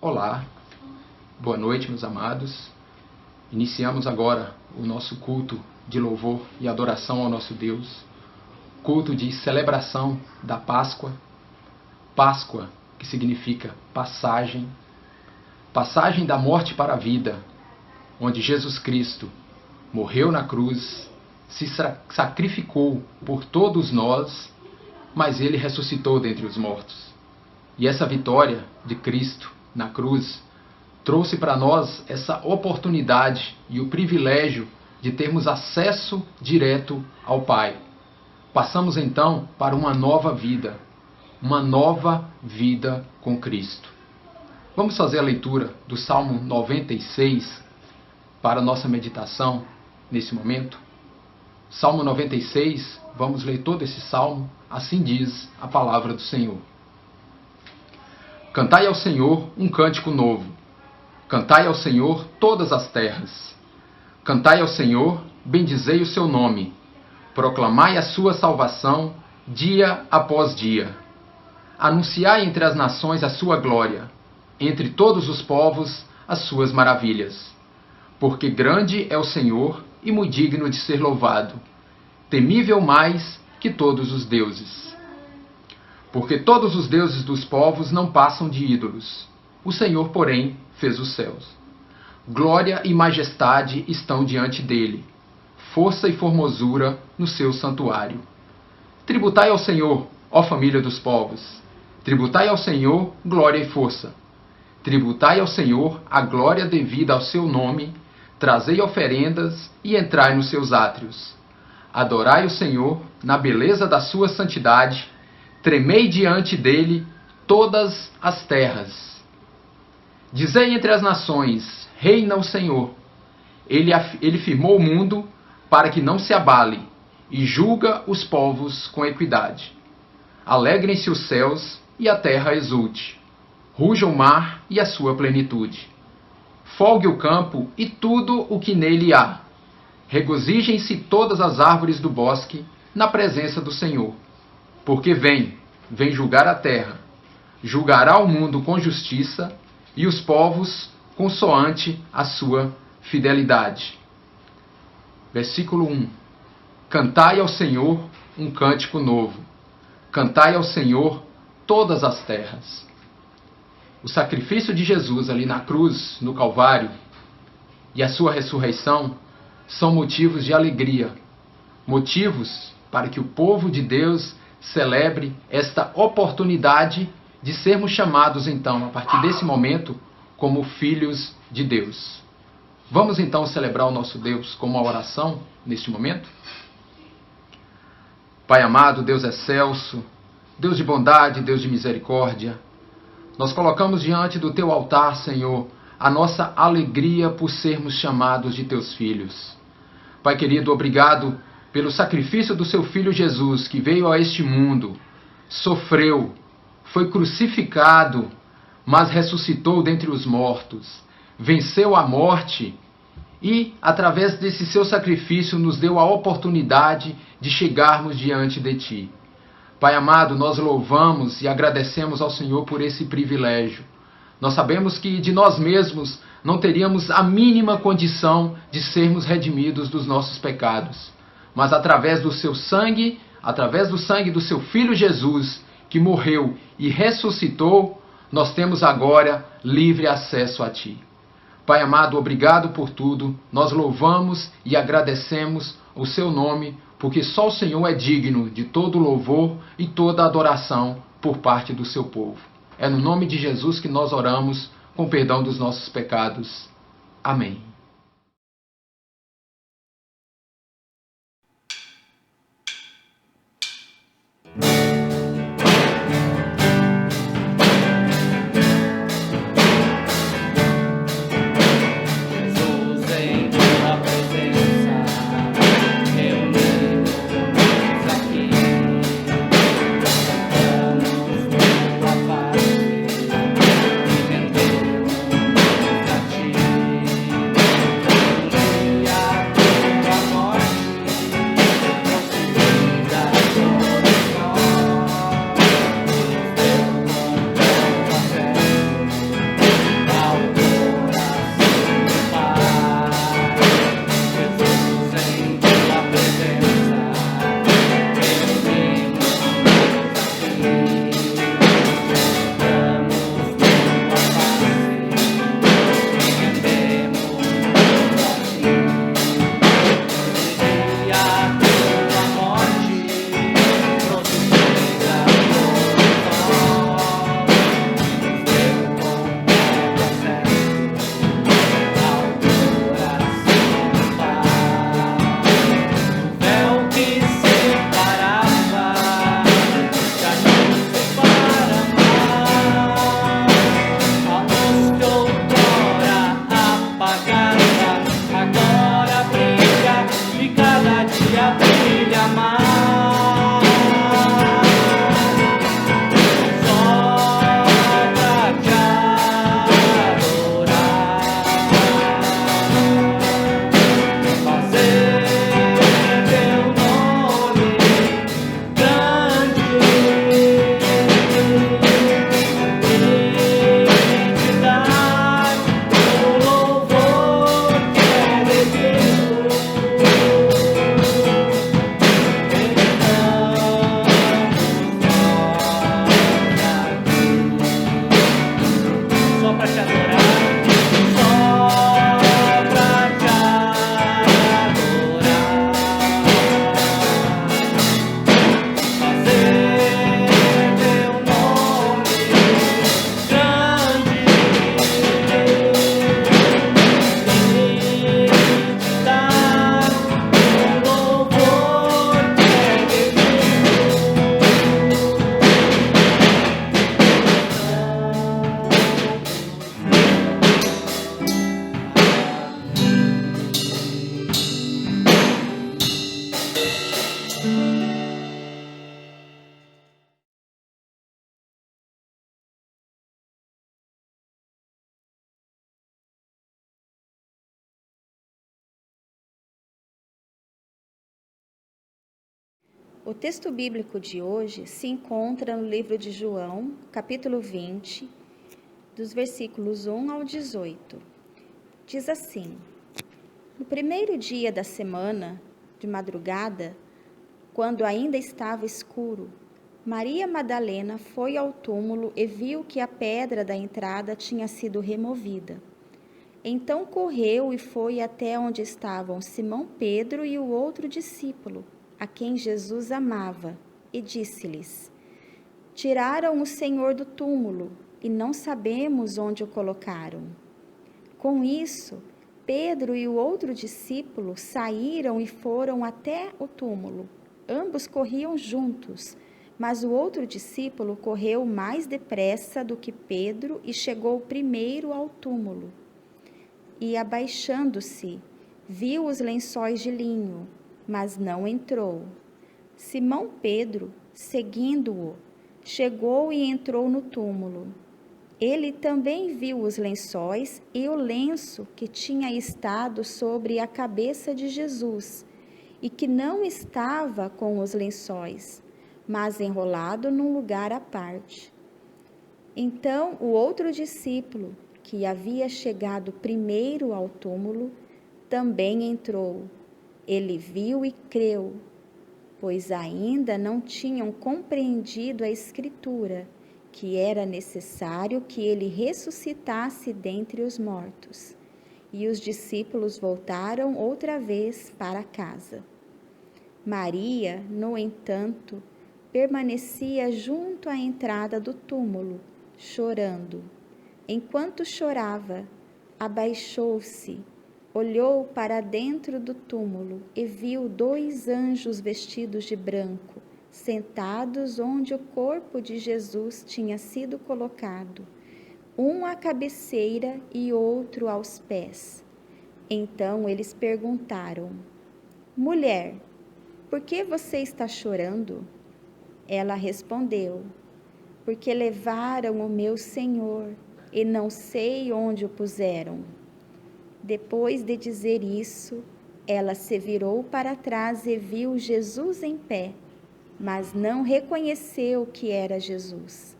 Olá, boa noite, meus amados. Iniciamos agora o nosso culto de louvor e adoração ao nosso Deus, culto de celebração da Páscoa. Páscoa, que significa passagem da morte para a vida, onde Jesus Cristo morreu na cruz, se sacrificou por todos nós, mas ele ressuscitou dentre os mortos. E essa vitória de Cristo na cruz trouxe para nós essa oportunidade e o privilégio de termos acesso direto ao Pai. Passamos então para uma nova vida com Cristo. Vamos fazer a leitura do Salmo 96 para a nossa meditação nesse momento. Salmo 96, vamos ler todo esse salmo, assim diz a palavra do Senhor. Cantai ao Senhor um cântico novo. Cantai ao Senhor todas as terras. Cantai ao Senhor, bendizei o seu nome. Proclamai a sua salvação dia após dia. Anunciai entre as nações a sua glória, entre todos os povos as suas maravilhas. Porque grande é o Senhor e muito digno de ser louvado, temível mais que todos os deuses. Porque todos os deuses dos povos não passam de ídolos. O Senhor, porém, fez os céus. Glória e majestade estão diante dele, força e formosura no seu santuário. Tributai ao Senhor, ó família dos povos. Tributai ao Senhor glória e força. Tributai ao Senhor a glória devida ao seu nome. Trazei oferendas e entrai nos seus átrios. Adorai o Senhor na beleza da sua santidade. Tremei diante dele todas as terras. Dizei entre as nações, reina o Senhor. Ele firmou o mundo para que não se abale, e julga os povos com equidade. Alegrem-se os céus e a terra exulte. Ruja o mar e a sua plenitude. Folgue o campo e tudo o que nele há. Regozijem-se todas as árvores do bosque na presença do Senhor. Porque vem julgar a terra, julgará o mundo com justiça e os povos consoante a sua fidelidade. Versículo 1. Cantai ao Senhor um cântico novo. Cantai ao Senhor todas as terras. O sacrifício de Jesus ali na cruz, no Calvário, e a sua ressurreição são motivos de alegria, motivos para que o povo de Deus celebre esta oportunidade de sermos chamados então, a partir desse momento, como filhos de Deus. Vamos então celebrar o nosso Deus com uma oração neste momento? Pai amado, Deus excelso, Deus de bondade, Deus de misericórdia, nós colocamos diante do teu altar, Senhor, a nossa alegria por sermos chamados de teus filhos. Pai querido, obrigado pelo sacrifício do seu Filho Jesus, que veio a este mundo, sofreu, foi crucificado, mas ressuscitou dentre os mortos, venceu a morte e, através desse seu sacrifício, nos deu a oportunidade de chegarmos diante de ti. Pai amado, nós louvamos e agradecemos ao Senhor por esse privilégio. Nós sabemos que de nós mesmos não teríamos a mínima condição de sermos redimidos dos nossos pecados. Mas através do seu sangue, através do sangue do seu Filho Jesus, que morreu e ressuscitou, nós temos agora livre acesso a ti. Pai amado, obrigado por tudo. Nós louvamos e agradecemos o seu nome, porque só o Senhor é digno de todo louvor e toda adoração por parte do seu povo. É no nome de Jesus que nós oramos, com perdão dos nossos pecados. Amém. O texto bíblico de hoje se encontra no livro de João, capítulo 20, dos versículos 1 ao 18. Diz assim: No primeiro dia da semana, de madrugada, quando ainda estava escuro, Maria Madalena foi ao túmulo e viu que a pedra da entrada tinha sido removida. Então correu e foi até onde estavam Simão Pedro e o outro discípulo, a quem Jesus amava, e disse-lhes: Tiraram o Senhor do túmulo e não sabemos onde o colocaram. Com isso, Pedro e o outro discípulo saíram e foram até o túmulo. Ambos corriam juntos, mas o outro discípulo correu mais depressa do que Pedro e chegou primeiro ao túmulo. E, abaixando-se, viu os lençóis de linho, mas não entrou. Simão Pedro, seguindo-o, chegou e entrou no túmulo. Ele também viu os lençóis e o lenço que tinha estado sobre a cabeça de Jesus, e que não estava com os lençóis, mas enrolado num lugar à parte. Então o outro discípulo, que havia chegado primeiro ao túmulo, também entrou. Ele viu e creu, pois ainda não tinham compreendido a Escritura, que era necessário que ele ressuscitasse dentre os mortos. E os discípulos voltaram outra vez para casa. Maria, no entanto, permanecia junto à entrada do túmulo, chorando. Enquanto chorava, abaixou-se, olhou para dentro do túmulo e viu 2 anjos vestidos de branco, sentados onde o corpo de Jesus tinha sido colocado, um à cabeceira e outro aos pés. Então eles perguntaram: Mulher, por que você está chorando? Ela respondeu: Porque levaram o meu Senhor e não sei onde o puseram. Depois de dizer isso, ela se virou para trás e viu Jesus em pé, mas não reconheceu que era Jesus.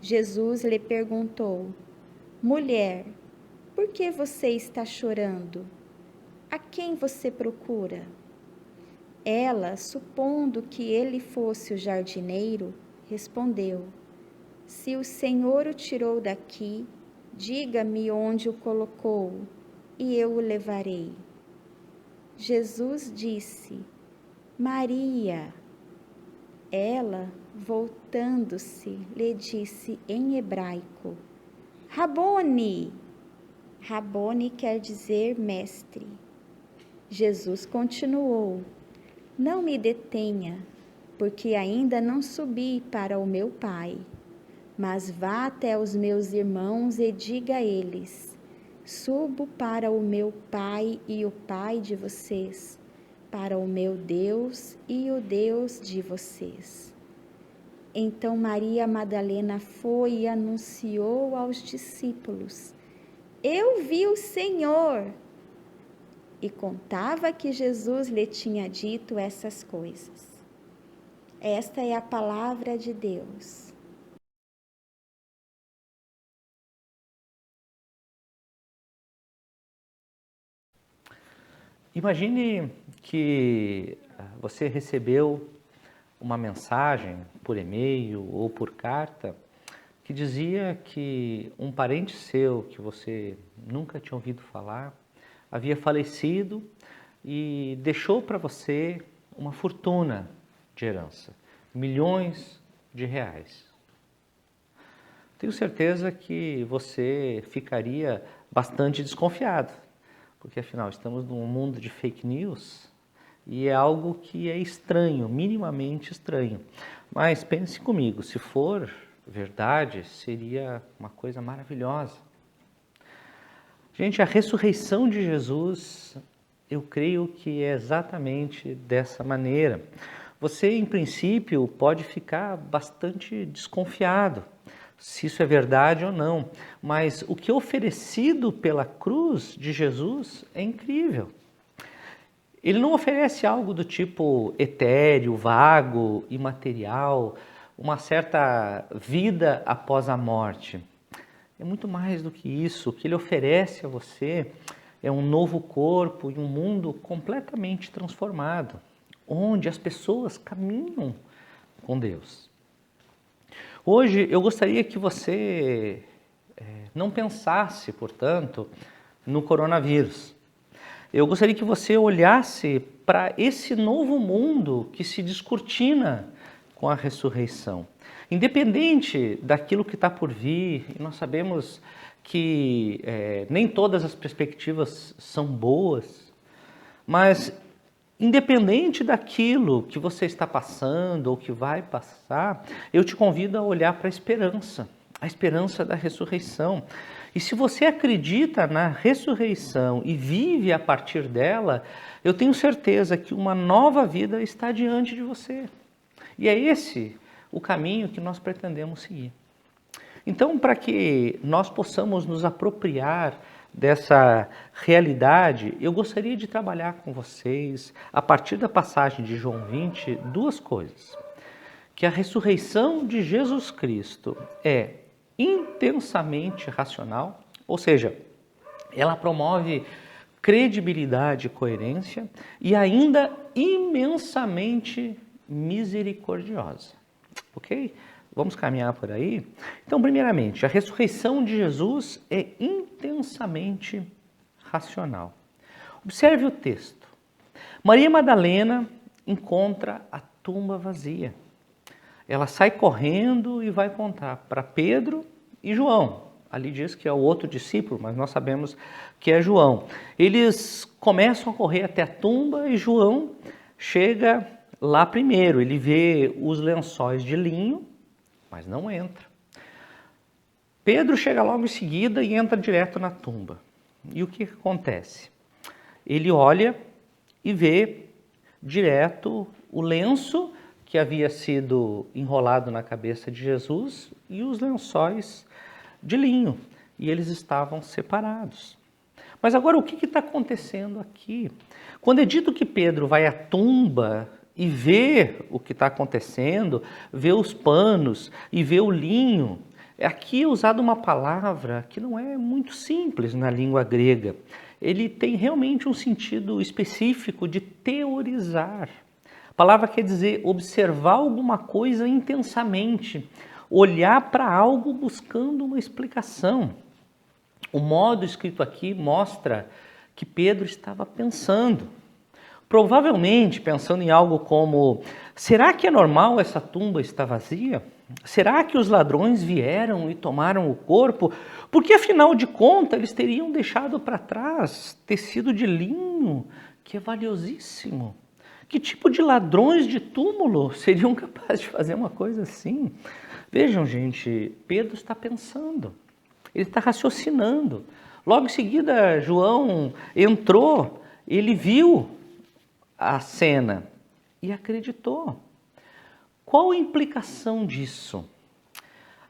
Jesus lhe perguntou: Mulher, por que você está chorando? A quem você procura? Ela, supondo que ele fosse o jardineiro, respondeu: Se o Senhor o tirou daqui, diga-me onde o colocou, e eu o levarei. Jesus disse: Maria. Ela, voltando-se, lhe disse em hebraico: Rabone. Rabone quer dizer mestre. Jesus continuou: Não me detenha, porque ainda não subi para o meu Pai. Mas vá até os meus irmãos e diga a eles: Subo para o meu Pai e o Pai de vocês, para o meu Deus e o Deus de vocês. Então Maria Madalena foi e anunciou aos discípulos: Eu vi o Senhor! E contava que Jesus lhe tinha dito essas coisas. Esta é a palavra de Deus. Imagine que você recebeu uma mensagem por e-mail ou por carta que dizia que um parente seu que você nunca tinha ouvido falar havia falecido e deixou para você uma fortuna de herança, milhões de reais. Tenho certeza que você ficaria bastante desconfiado, porque afinal estamos num mundo de fake news e é algo que é estranho, minimamente estranho. Mas pense comigo, se for verdade, seria uma coisa maravilhosa. Gente, a ressurreição de Jesus, eu creio que é exatamente dessa maneira. Você, em princípio, pode ficar bastante desconfiado se isso é verdade ou não, mas o que é oferecido pela cruz de Jesus é incrível. Ele não oferece algo do tipo etéreo, vago, imaterial, uma certa vida após a morte. É muito mais do que isso. O que ele oferece a você é um novo corpo e um mundo completamente transformado, onde as pessoas caminham com Deus. Hoje eu gostaria que você não pensasse, portanto, no coronavírus. Eu gostaria que você olhasse para esse novo mundo que se descortina com a ressurreição. Independente daquilo que está por vir, e nós sabemos que nem todas as perspectivas são boas, mas independente daquilo que você está passando ou que vai passar, eu te convido a olhar para a esperança da ressurreição. E se você acredita na ressurreição e vive a partir dela, eu tenho certeza que uma nova vida está diante de você. E é esse o caminho que nós pretendemos seguir. Então, para que nós possamos nos apropriar dessa realidade, eu gostaria de trabalhar com vocês, a partir da passagem de João 20, duas coisas. Que a ressurreição de Jesus Cristo é intensamente racional, ou seja, ela promove credibilidade e coerência, e ainda imensamente misericordiosa. Ok? Vamos caminhar por aí? Então, primeiramente, a ressurreição de Jesus é intensamente racional. Observe o texto. Maria Madalena encontra a tumba vazia. Ela sai correndo e vai contar para Pedro e João. Ali diz que é o outro discípulo, mas nós sabemos que é João. Eles começam a correr até a tumba e João chega lá primeiro. Ele vê os lençóis de linho, mas não entra. Pedro chega logo em seguida e entra direto na tumba. E o que acontece? Ele olha e vê direto o lenço que havia sido enrolado na cabeça de Jesus e os lençóis de linho. E eles estavam separados. Mas agora o que está acontecendo aqui? Quando é dito que Pedro vai à tumba e vê o que está acontecendo, vê os panos e vê o linho, aqui é usada uma palavra que não é muito simples na língua grega. Ele tem realmente um sentido específico de teorizar. A palavra quer dizer observar alguma coisa intensamente, olhar para algo buscando uma explicação. O modo escrito aqui mostra que Pedro estava pensando. Provavelmente pensando em algo como: será que é normal essa tumba estar vazia? Será que os ladrões vieram e tomaram o corpo? Porque afinal de contas eles teriam deixado para trás tecido de linho, que é valiosíssimo. Que tipo de ladrões de túmulo seriam capazes de fazer uma coisa assim? Vejam, gente, Pedro está pensando, ele está raciocinando. Logo em seguida, João entrou, ele viu a cena e acreditou. Qual a implicação disso?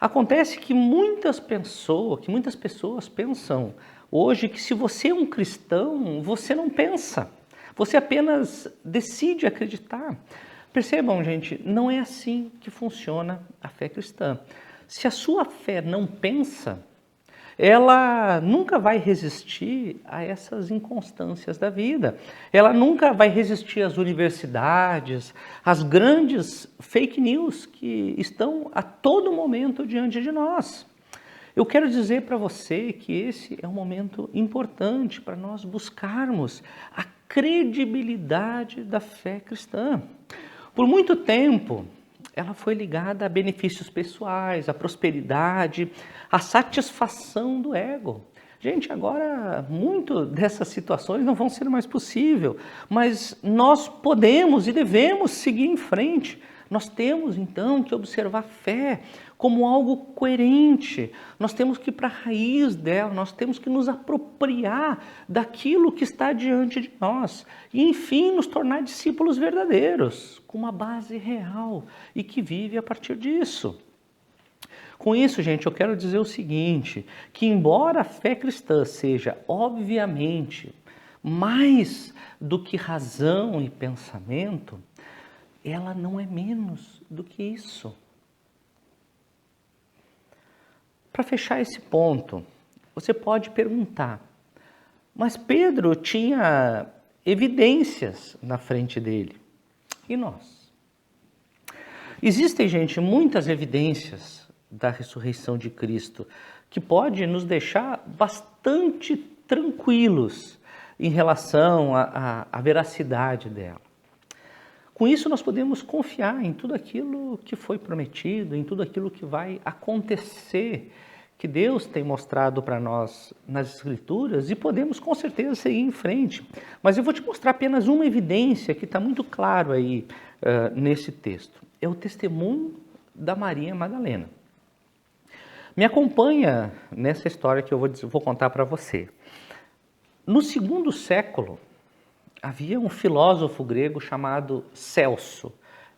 Acontece que muitas pessoas pensam hoje que se você é um cristão, você não pensa. Você apenas decide acreditar. Percebam, gente, não é assim que funciona a fé cristã. Se a sua fé não pensa, ela nunca vai resistir a essas inconstâncias da vida. Ela nunca vai resistir às universidades, às grandes fake news que estão a todo momento diante de nós. Eu quero dizer para você que esse é um momento importante para nós buscarmos a credibilidade da fé cristã. Por muito tempo, ela foi ligada a benefícios pessoais, à prosperidade, à satisfação do ego. Gente, agora muito dessas situações não vão ser mais possível, mas nós podemos e devemos seguir em frente. Nós temos então que observar a fé como algo coerente. Nós temos que ir para a raiz dela, nós temos que nos apropriar daquilo que está diante de nós. E enfim, nos tornar discípulos verdadeiros, com uma base real e que vive a partir disso. Com isso, gente, eu quero dizer o seguinte, que embora a fé cristã seja, obviamente, mais do que razão e pensamento, ela não é menos do que isso. Para fechar esse ponto, você pode perguntar, mas Pedro tinha evidências na frente dele. E nós? Existem, gente, muitas evidências da ressurreição de Cristo que pode nos deixar bastante tranquilos em relação à veracidade dela. Com isso, nós podemos confiar em tudo aquilo que foi prometido, em tudo aquilo que vai acontecer, que Deus tem mostrado para nós nas Escrituras, e podemos com certeza seguir em frente. Mas eu vou te mostrar apenas uma evidência que está muito claro aí nesse texto. É o testemunho da Maria Madalena. Me acompanha nessa história que eu vou contar para você. No segundo século, havia um filósofo grego chamado Celso.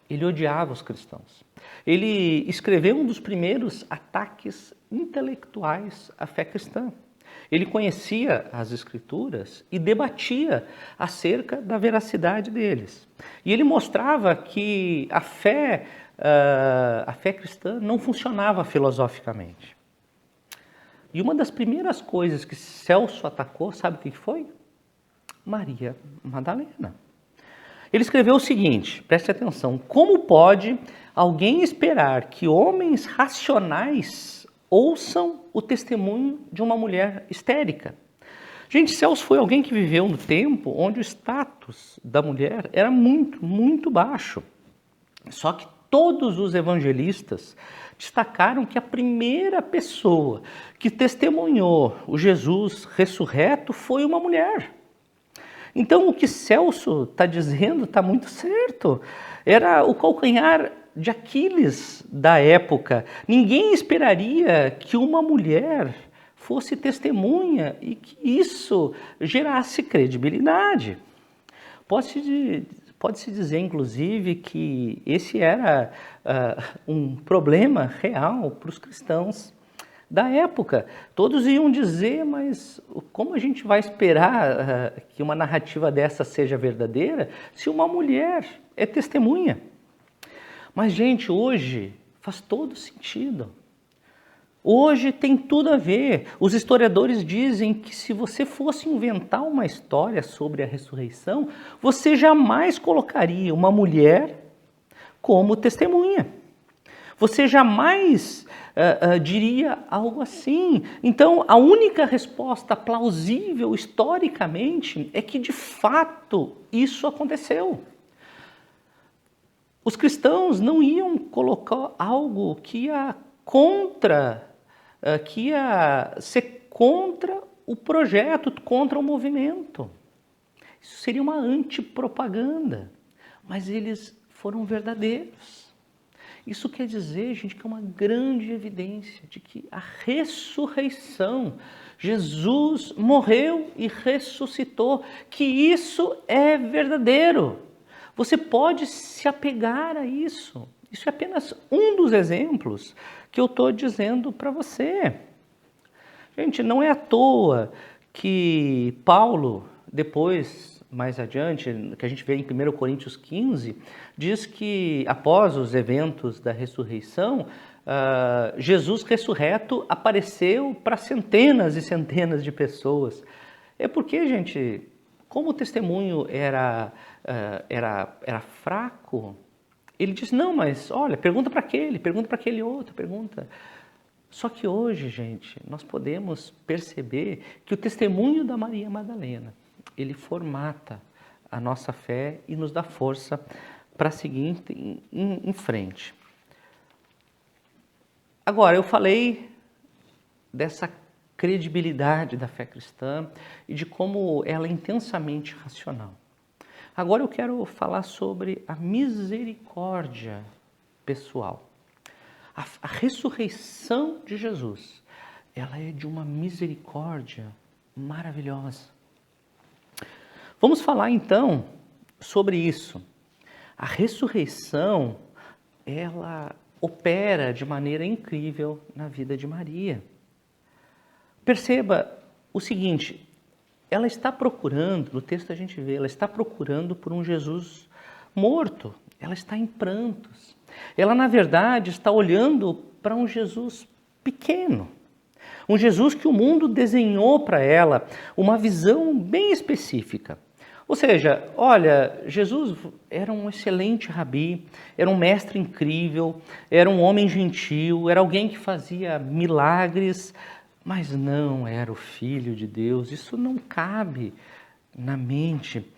Ele odiava os cristãos. Ele escreveu um dos primeiros ataques intelectuais à fé cristã. Ele conhecia as Escrituras e debatia acerca da veracidade deles. E ele mostrava que a fé cristã não funcionava filosoficamente. E uma das primeiras coisas que Celso atacou, sabe o que foi? Maria Madalena. Ele escreveu o seguinte, preste atenção: como pode alguém esperar que homens racionais ouçam o testemunho de uma mulher histérica? Gente, Celso foi alguém que viveu no tempo onde o status da mulher era muito, muito baixo. Só que todos os evangelistas destacaram que a primeira pessoa que testemunhou o Jesus ressurreto foi uma mulher. Então, o que Celso está dizendo está muito certo. Era o calcanhar de Aquiles da época. Ninguém esperaria que uma mulher fosse testemunha e que isso gerasse credibilidade. Pode-se dizer, inclusive, que esse era um problema real para os cristãos da época. Todos iam dizer, mas como a gente vai esperar que uma narrativa dessa seja verdadeira se uma mulher é testemunha? Mas, gente, hoje faz todo sentido. Hoje tem tudo a ver. Os historiadores dizem que se você fosse inventar uma história sobre a ressurreição, você jamais colocaria uma mulher como testemunha. Você jamais diria algo assim. Então, a única resposta plausível historicamente é que, de fato, isso aconteceu. Os cristãos não iam colocar algo que ia ser contra o projeto, contra o movimento. Isso seria uma antipropaganda, mas eles foram verdadeiros. Isso quer dizer, gente, que é uma grande evidência de que a ressurreição, Jesus morreu e ressuscitou, que isso é verdadeiro. Você pode se apegar a isso. Isso é apenas um dos exemplos que eu estou dizendo para você. Gente, não é à toa que Paulo, depois, mais adiante, que a gente vê em 1 Coríntios 15, diz que após os eventos da ressurreição, Jesus ressurreto apareceu para centenas e centenas de pessoas. É porque, gente, como o testemunho era fraco, ele diz, não, mas olha, pergunta para aquele outro, pergunta. Só que hoje, gente, nós podemos perceber que o testemunho da Maria Madalena, ele formata a nossa fé e nos dá força para seguir em frente. Agora, eu falei dessa credibilidade da fé cristã e de como ela é intensamente racional. Agora eu quero falar sobre a misericórdia pessoal. A ressurreição de Jesus, ela é de uma misericórdia maravilhosa. Vamos falar então sobre isso. A ressurreição, ela opera de maneira incrível na vida de Maria. Perceba o seguinte, ela está procurando, no texto a gente vê, ela está procurando por um Jesus morto. Ela está em prantos. Ela, na verdade, está olhando para um Jesus pequeno. Um Jesus que o mundo desenhou para ela uma visão bem específica. Ou seja, olha, Jesus era um excelente rabi, era um mestre incrível, era um homem gentil, era alguém que fazia milagres, mas não era o Filho de Deus. Isso não cabe na mente.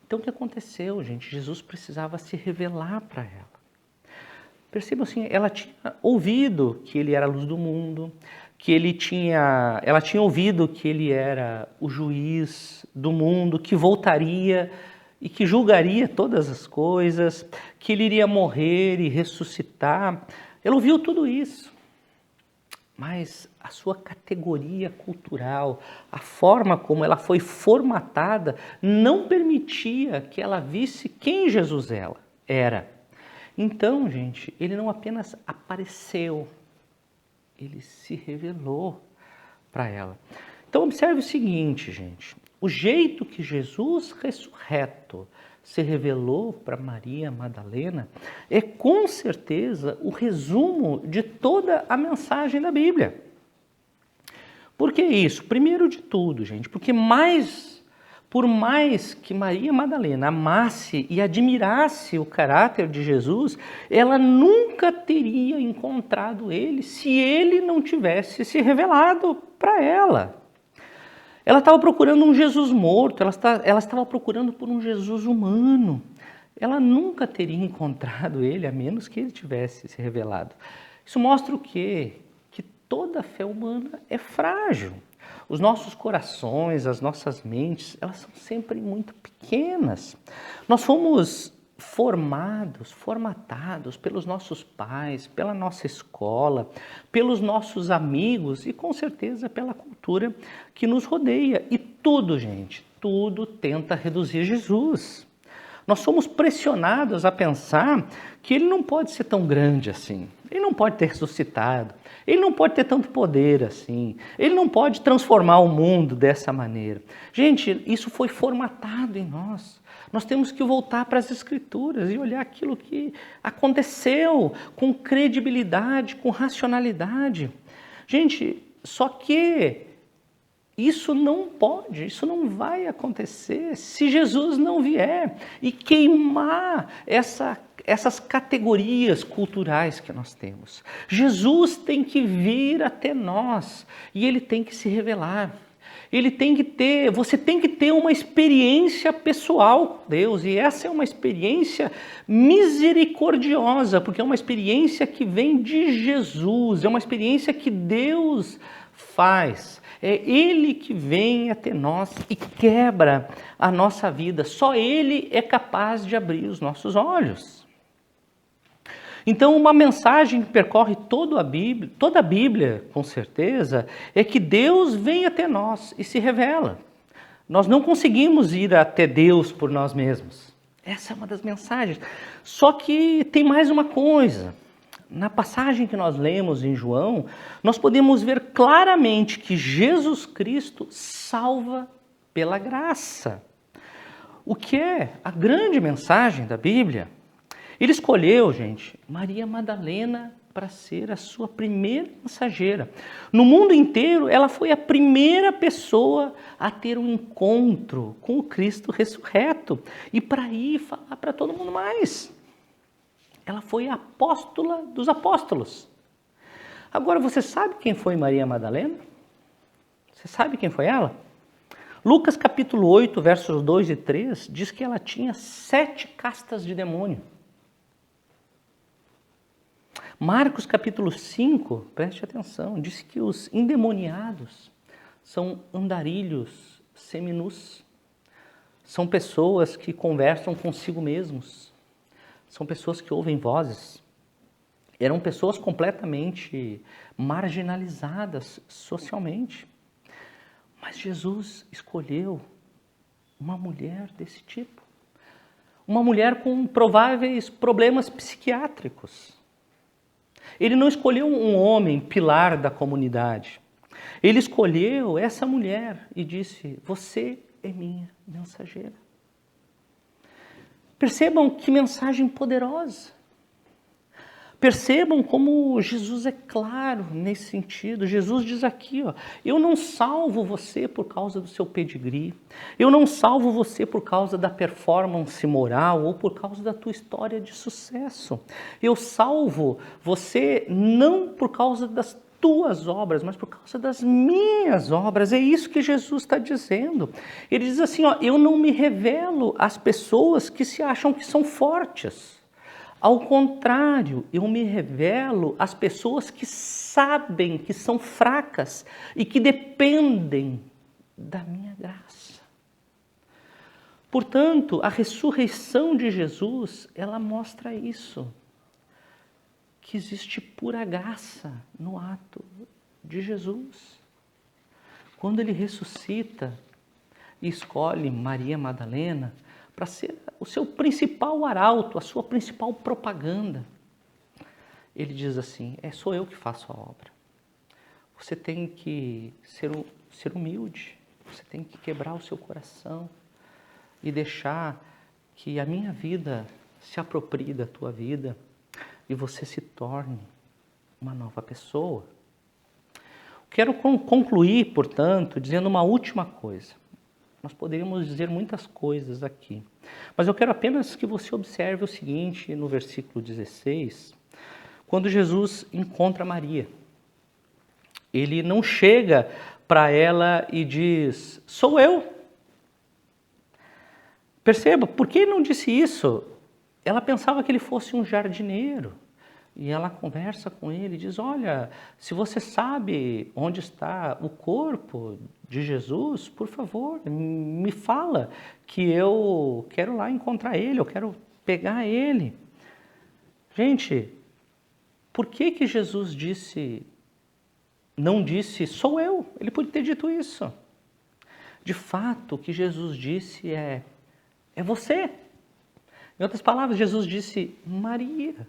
Então o que aconteceu, gente? Jesus precisava se revelar para ela. Percebam assim, ela tinha ouvido que ele era a luz do mundo, ela tinha ouvido que ele era o juiz do mundo, que voltaria e que julgaria todas as coisas, que ele iria morrer e ressuscitar. Ela ouviu tudo isso, mas a sua categoria cultural, a forma como ela foi formatada, não permitia que ela visse quem Jesus era. Então, gente, ele não apenas apareceu, ele se revelou para ela. Então, observe o seguinte, gente. O jeito que Jesus ressurreto se revelou para Maria Madalena é, com certeza, o resumo de toda a mensagem da Bíblia. Por que isso? Primeiro de tudo, gente, porque por mais que Maria Madalena amasse e admirasse o caráter de Jesus, ela nunca teria encontrado ele se ele não tivesse se revelado para ela. Ela estava procurando um Jesus morto, ela estava procurando por um Jesus humano. Ela nunca teria encontrado ele, a menos que ele tivesse se revelado. Isso mostra o quê? Que toda a fé humana é frágil. Os nossos corações, as nossas mentes, elas são sempre muito pequenas. Nós fomos formatados pelos nossos pais, pela nossa escola, pelos nossos amigos e com certeza pela cultura que nos rodeia. E tudo, gente, tudo tenta reduzir Jesus. Nós somos pressionados a pensar que ele não pode ser tão grande assim. Ele não pode ter ressuscitado. Ele não pode ter tanto poder assim. Ele não pode transformar o mundo dessa maneira. Gente, isso foi formatado em nós. Nós temos que voltar para as Escrituras e olhar aquilo que aconteceu com credibilidade, com racionalidade. Gente, só que isso não pode, isso não vai acontecer se Jesus não vier e queimar essas categorias culturais que nós temos. Jesus tem que vir até nós e ele tem que se revelar. Você tem que ter uma experiência pessoal com Deus, e essa é uma experiência misericordiosa, porque é uma experiência que vem de Jesus, é uma experiência que Deus faz. É Ele que vem até nós e quebra a nossa vida. Só Ele é capaz de abrir os nossos olhos. Então, uma mensagem que percorre toda a Bíblia, com certeza, é que Deus vem até nós e se revela. Nós não conseguimos ir até Deus por nós mesmos. Essa é uma das mensagens. Só que tem mais uma coisa. Na passagem que nós lemos em João, nós podemos ver claramente que Jesus Cristo salva pela graça. O que é a grande mensagem da Bíblia? Ele escolheu, gente, Maria Madalena para ser a sua primeira mensageira. No mundo inteiro, ela foi a primeira pessoa a ter um encontro com o Cristo ressurreto e para ir falar para todo mundo mais. Ela foi a apóstola dos apóstolos. Agora, você sabe quem foi Maria Madalena? Você sabe quem foi ela? Lucas capítulo 8, versos 2 e 3, diz que ela tinha 7 castas de demônio. Marcos capítulo 5, preste atenção, diz que os endemoniados são andarilhos seminus. São pessoas que conversam consigo mesmos. São pessoas que ouvem vozes. Eram pessoas completamente marginalizadas socialmente. Mas Jesus escolheu uma mulher desse tipo. Uma mulher com prováveis problemas psiquiátricos. Ele não escolheu um homem pilar da comunidade. Ele escolheu essa mulher e disse: você é minha mensageira. Percebam que mensagem poderosa. Percebam como Jesus é claro nesse sentido. Jesus diz aqui, ó, eu não salvo você por causa do seu pedigree, eu não salvo você por causa da performance moral ou por causa da tua história de sucesso. Eu salvo você não por causa das tuas obras, mas por causa das minhas obras. É isso que Jesus está dizendo. Ele diz assim, ó, eu não me revelo às pessoas que se acham que são fortes. Ao contrário, eu me revelo às pessoas que sabem que são fracas e que dependem da minha graça. Portanto, a ressurreição de Jesus, ela mostra isso, que existe pura graça no ato de Jesus. Quando ele ressuscita e escolhe Maria Madalena para ser o seu principal arauto, a sua principal propaganda. Ele diz assim, sou eu que faço a obra. Você tem que ser humilde, você tem que quebrar o seu coração e deixar que a minha vida se aproprie da tua vida e você se torne uma nova pessoa. Quero concluir, portanto, dizendo uma última coisa. Nós poderíamos dizer muitas coisas aqui, mas eu quero apenas que você observe o seguinte no versículo 16, quando Jesus encontra Maria. Ele não chega para ela e diz, sou eu. Perceba, por que ele não disse isso? Ela pensava que ele fosse um jardineiro. E ela conversa com ele e diz, olha, se você sabe onde está o corpo de Jesus, por favor, me fala que eu quero lá encontrar ele, eu quero pegar ele. Gente, por que Jesus não disse, sou eu? Ele podia ter dito isso. De fato, o que Jesus disse é você. Em outras palavras, Jesus disse, Maria.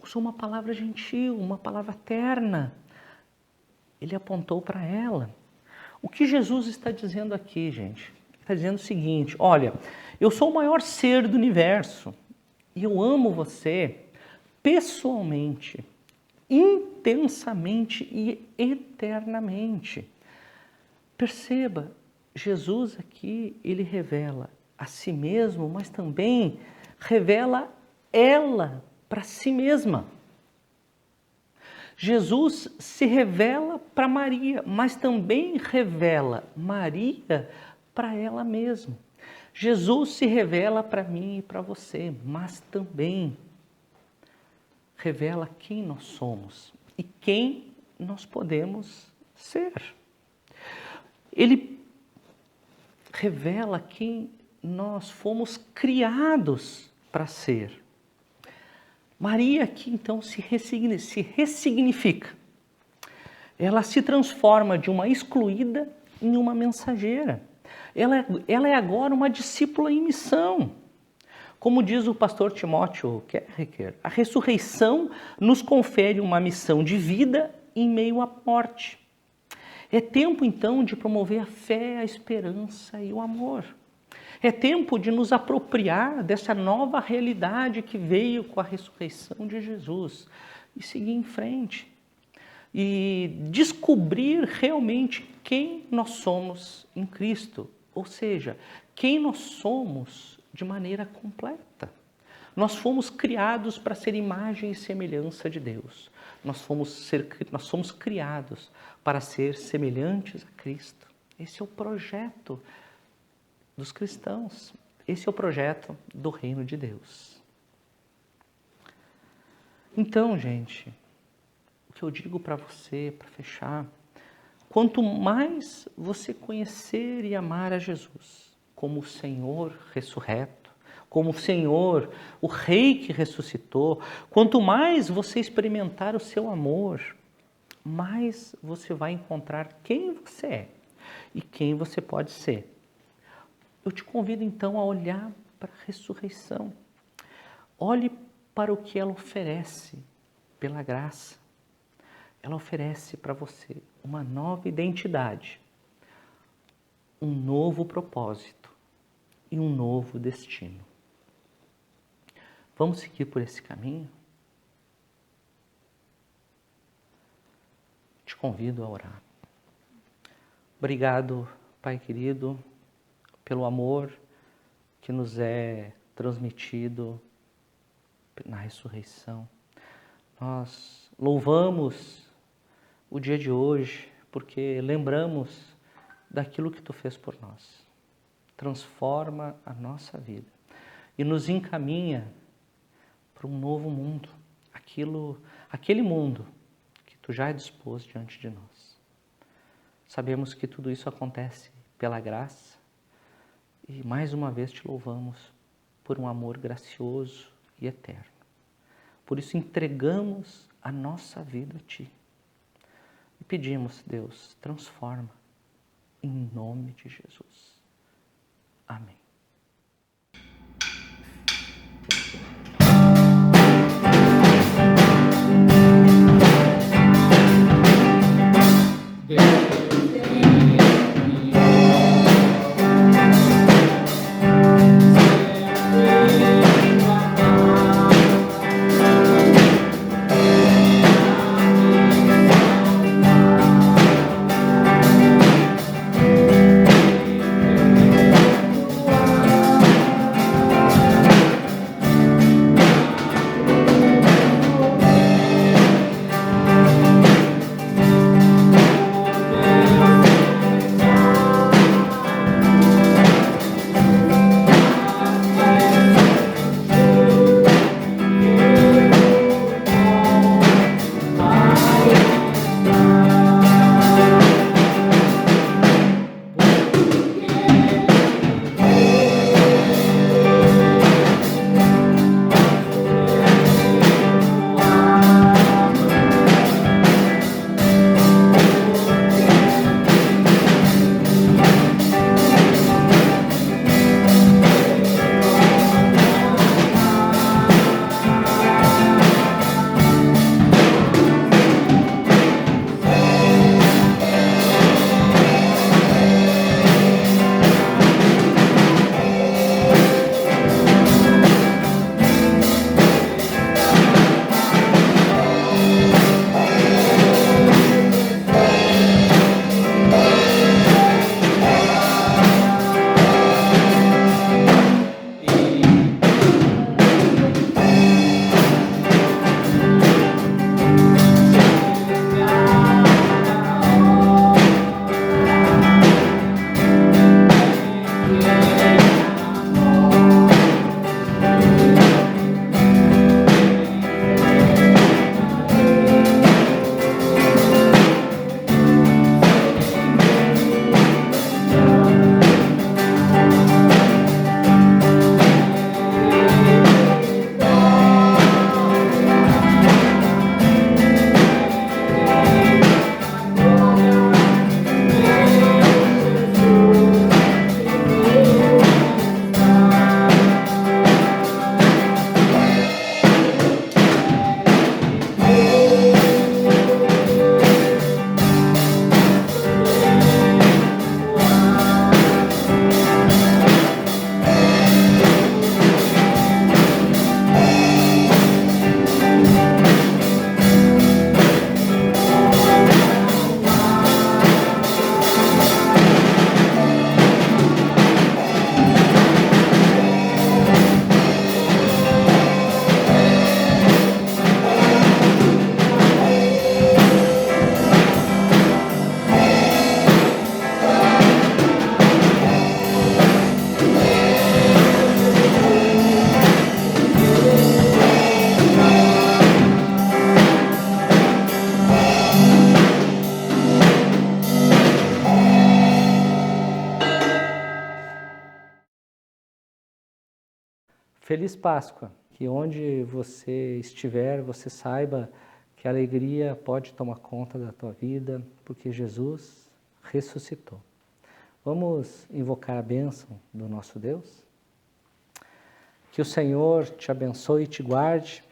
Usou uma palavra gentil, uma palavra terna. Ele apontou para ela. O que Jesus está dizendo aqui, gente? Ele está dizendo o seguinte, olha, eu sou o maior ser do universo e eu amo você pessoalmente, intensamente e eternamente. Perceba, Jesus aqui, ele revela a si mesmo, mas também revela ela para si mesma. Jesus se revela para Maria, mas também revela Maria para ela mesma. Jesus se revela para mim e para você, mas também revela quem nós somos e quem nós podemos ser. Ele revela quem nós fomos criados para ser. Maria aqui então se ressignifica. Ela se transforma de uma excluída em uma mensageira. Ela é agora uma discípula em missão. Como diz o pastor Timóteo Kerriker, a ressurreição nos confere uma missão de vida em meio à morte. É tempo então de promover a fé, a esperança e o amor. É tempo de nos apropriar dessa nova realidade que veio com a ressurreição de Jesus e seguir em frente. E descobrir realmente quem nós somos em Cristo. Ou seja, quem nós somos de maneira completa. Nós fomos criados para ser imagem e semelhança de Deus. Nós somos criados para ser semelhantes a Cristo. Esse é o projeto dos cristãos. Esse é o projeto do reino de Deus. Então, gente, o que eu digo para você, para fechar, quanto mais você conhecer e amar a Jesus como o Senhor ressurreto, como o Senhor, o Rei que ressuscitou, quanto mais você experimentar o seu amor, mais você vai encontrar quem você é e quem você pode ser. Eu te convido então a olhar para a ressurreição. Olhe para o que ela oferece pela graça. Ela oferece para você uma nova identidade, um novo propósito e um novo destino. Vamos seguir por esse caminho? Te convido a orar. Obrigado, Pai querido, pelo amor que nos é transmitido na ressurreição. Nós louvamos o dia de hoje porque lembramos daquilo que Tu fez por nós. Transforma a nossa vida e nos encaminha para um novo mundo, aquele mundo que Tu já dispôs diante de nós. Sabemos que tudo isso acontece pela graça e mais uma vez Te louvamos por um amor gracioso e eterno. Por isso entregamos a nossa vida a Ti e pedimos, Deus, transforma em nome de Jesus. Amém. Feliz Páscoa, que onde você estiver, você saiba que a alegria pode tomar conta da tua vida, porque Jesus ressuscitou. Vamos invocar a bênção do nosso Deus? Que o Senhor te abençoe e te guarde,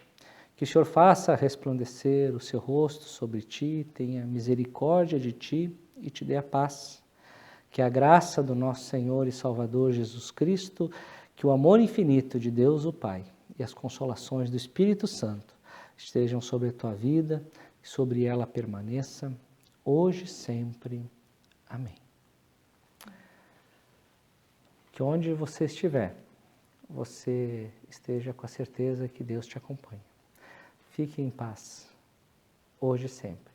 que o Senhor faça resplandecer o seu rosto sobre ti, tenha misericórdia de ti e te dê a paz. Que a graça do nosso Senhor e Salvador Jesus Cristo, que o amor infinito de Deus o Pai e as consolações do Espírito Santo estejam sobre a tua vida e sobre ela permaneça, hoje e sempre. Amém. Que onde você estiver, você esteja com a certeza que Deus te acompanha. Fique em paz, hoje e sempre.